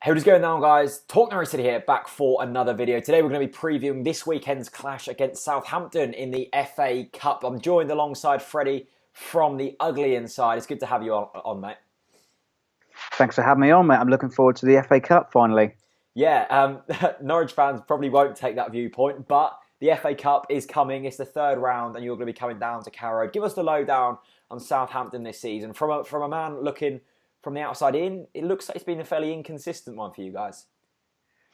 Hey, what is going on, guys? TalkNorwichCity here, back for another video. Today we're going to be previewing this weekend's clash against Southampton in the FA Cup. I'm joined alongside Freddie from the Ugly Inside. It's good to have you on mate. Thanks for having me on, mate. I'm looking forward to the FA Cup finally. Yeah, Norwich fans probably won't take that viewpoint, but the FA Cup is coming. It's the third round and you're going to be coming down to Carrow. Give us the lowdown on Southampton this season. From a man looking from the outside in, it looks like it's been a fairly inconsistent one for you guys.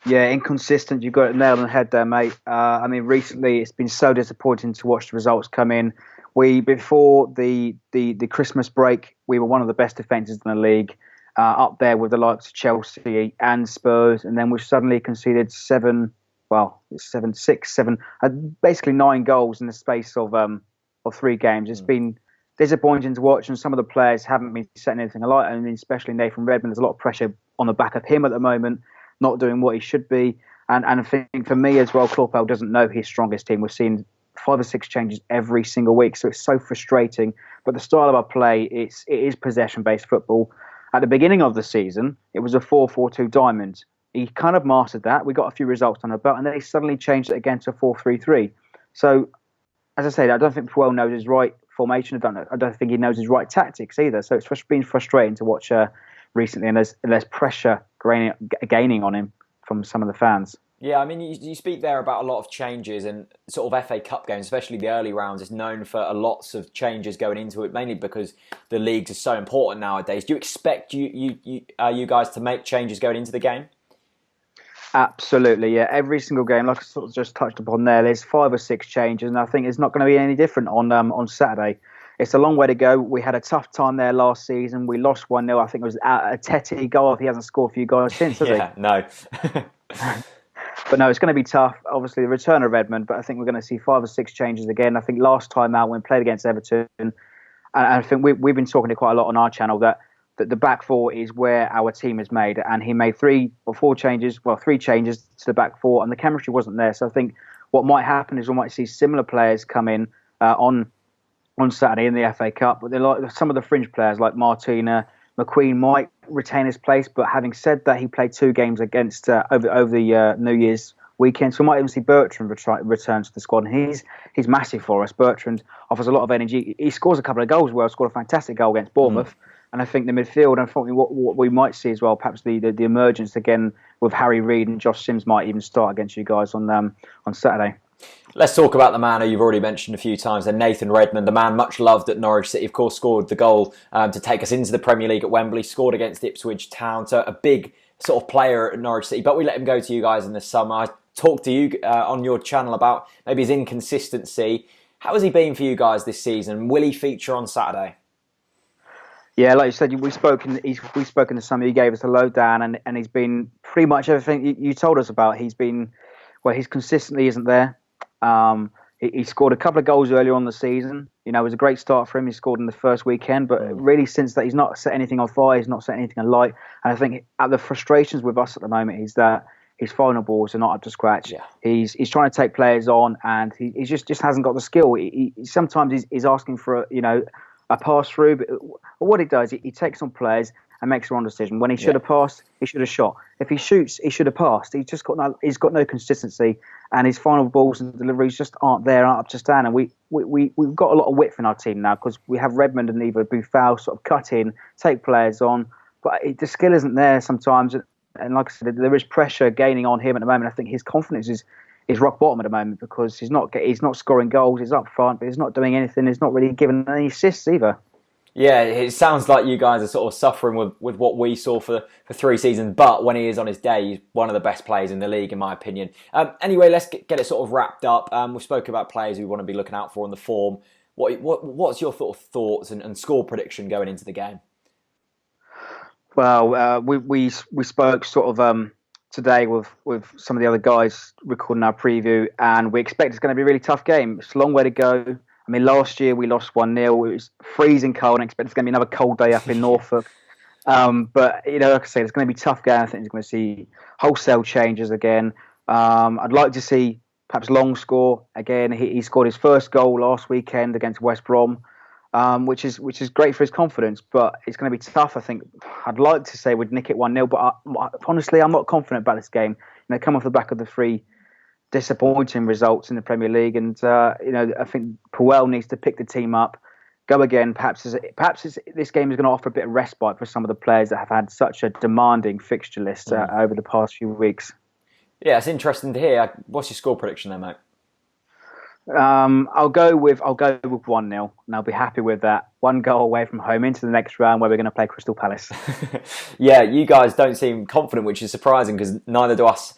Yeah, inconsistent. You've got it nailed on the head there, mate. Recently it's been so disappointing to watch the results come in. Before the Christmas break, we were one of the best defences in the league, up there with the likes of Chelsea and Spurs, and then we've suddenly conceded basically 9 goals in the space of 3 games. It's been disappointing to watch, and some of the players haven't been setting anything alight. I mean, especially Nathan Redmond. There's a lot of pressure on the back of him at the moment, not doing what he should be. And I think for me as well, Klopp doesn't know his strongest team. We've seen 5 or 6 changes every single week, so it's so frustrating. But the style of our play, it is possession-based football. At the beginning of the season, it was a 4-4-2 diamond. He kind of mastered that. We got a few results on our belt, and then he suddenly changed it again to 4-3-3. So, as I said, I don't think Puel knows his right formation. I don't think he knows his right tactics either. So it's been frustrating to watch recently, and there's pressure gaining on him from some of the fans. Yeah, I mean, you speak there about a lot of changes, and sort of FA Cup games, especially the early rounds, is known for lots of changes going into it, mainly because the leagues are so important nowadays. Do you expect you guys to make changes going into the game? Absolutely, yeah. Every single game, like I sort of just touched upon there's 5 or 6 changes, and I think it's not going to be any different on Saturday. It's a long way to go. We had a tough time there last season. We lost 1-0. I think it was a Tete goal. He hasn't scored for you guys since, has he? Yeah, no. But no, it's going to be tough. Obviously, the return of Redmond, but I think we're going to see 5 or 6 changes again. I think last time out when we played against Everton, and I think we've been talking quite a lot on our channel that the back 4 is where our team is made, and he made 3 changes to the back 4, and the chemistry wasn't there. So I think what might happen is we might see similar players come in on Saturday in the FA Cup, but they're like some of the fringe players like Martina, McQueen might retain his place. But having said that, he played 2 games against over the New Year's weekend, so we might even see Bertrand return to the squad, and he's massive for us. Bertrand offers a lot of energy. He scores a couple of goals. Well, scored a fantastic goal against Bournemouth. And I think the midfield, unfortunately, what we might see as well, perhaps the emergence again with Harry Reid and Josh Sims might even start against you guys on Saturday. Let's talk about the man who you've already mentioned a few times, and Nathan Redmond, the man much loved at Norwich City. Of course, scored the goal to take us into the Premier League at Wembley, scored against Ipswich Town, so a big sort of player at Norwich City. But we let him go to you guys in the summer. I talked to you on your channel about maybe his inconsistency. How has he been for you guys this season? Will he feature on Saturday? Yeah, like you said, we spoke in the summer. You gave us a lowdown, and he's been pretty much everything you told us about. He's consistently isn't there. He scored a couple of goals earlier on the season. You know, it was a great start for him. He scored in the first weekend, but really since that, he's not set anything on fire. He's not set anything alight. And I think the frustrations with us at the moment is that his final balls are not up to scratch. Yeah. He's trying to take players on, and he just hasn't got the skill. Sometimes he's asking for a pass through, but what he does, he takes on players and makes the wrong decision. When he should have passed, he should have shot. If he shoots, he should have passed. He's got no consistency, and his final balls and deliveries just aren't there, aren't up to stand. And we've got a lot of width in our team now because we have Redmond and either Boufal sort of cut in, take players on, but the skill isn't there sometimes. And like I said, there is pressure gaining on him at the moment. I think his confidence is rock bottom at the moment because he's not scoring goals. He's up front, but he's not doing anything. He's not really giving any assists either. Yeah, it sounds like you guys are sort of suffering with what we saw for 3 seasons. But when he is on his day, he's one of the best players in the league, in my opinion. Anyway, let's get it sort of wrapped up. We've spoken about players we want to be looking out for in the form. What's your sort of thoughts and score prediction going into the game? Well, we spoke sort of today with some of the other guys recording our preview, and we expect it's going to be a really tough game. It's a long way to go. I mean, last year we lost 1-0. It was freezing cold, and I expect it's going to be another cold day up in Norfolk. But, like I say, it's going to be a tough game. I think it's going to see wholesale changes again. I'd like to see perhaps Long score again. He scored his first goal last weekend against West Brom. which is great for his confidence. But it's going to be tough. I think I'd like to say we'd nick it 1-0, but honestly, I'm not confident about this game. Come off the back of the 3 disappointing results in the Premier League, and I think Puel needs to pick the team up, go again. Perhaps this game is going to offer a bit of respite for some of the players that have had such a demanding fixture list over the past few weeks. Yeah, it's interesting to hear. What's your score prediction there, mate? I'll go with 1-0, and I'll be happy with that. 1 goal away from home into the next round where we're going to play Crystal Palace. Yeah, you guys don't seem confident, which is surprising because neither do us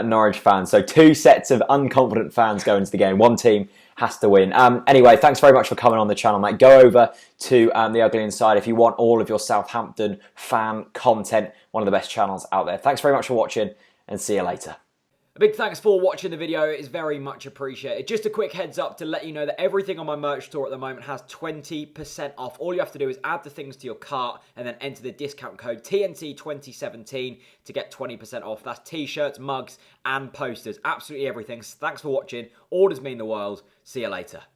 Norwich fans. So 2 sets of unconfident fans go into the game. 1 team has to win. Anyway, thanks very much for coming on the channel, mate. Go over to The Ugly Inside if you want all of your Southampton fan content. One of the best channels out there. Thanks very much for watching, and see you later. A big thanks for watching the video. It is very much appreciated. Just a quick heads up to let you know that everything on my merch store at the moment has 20% off. All you have to do is add the things to your cart and then enter the discount code TNT2017 to get 20% off. That's t-shirts, mugs and posters. Absolutely everything. Thanks for watching. Orders mean the world. See you later.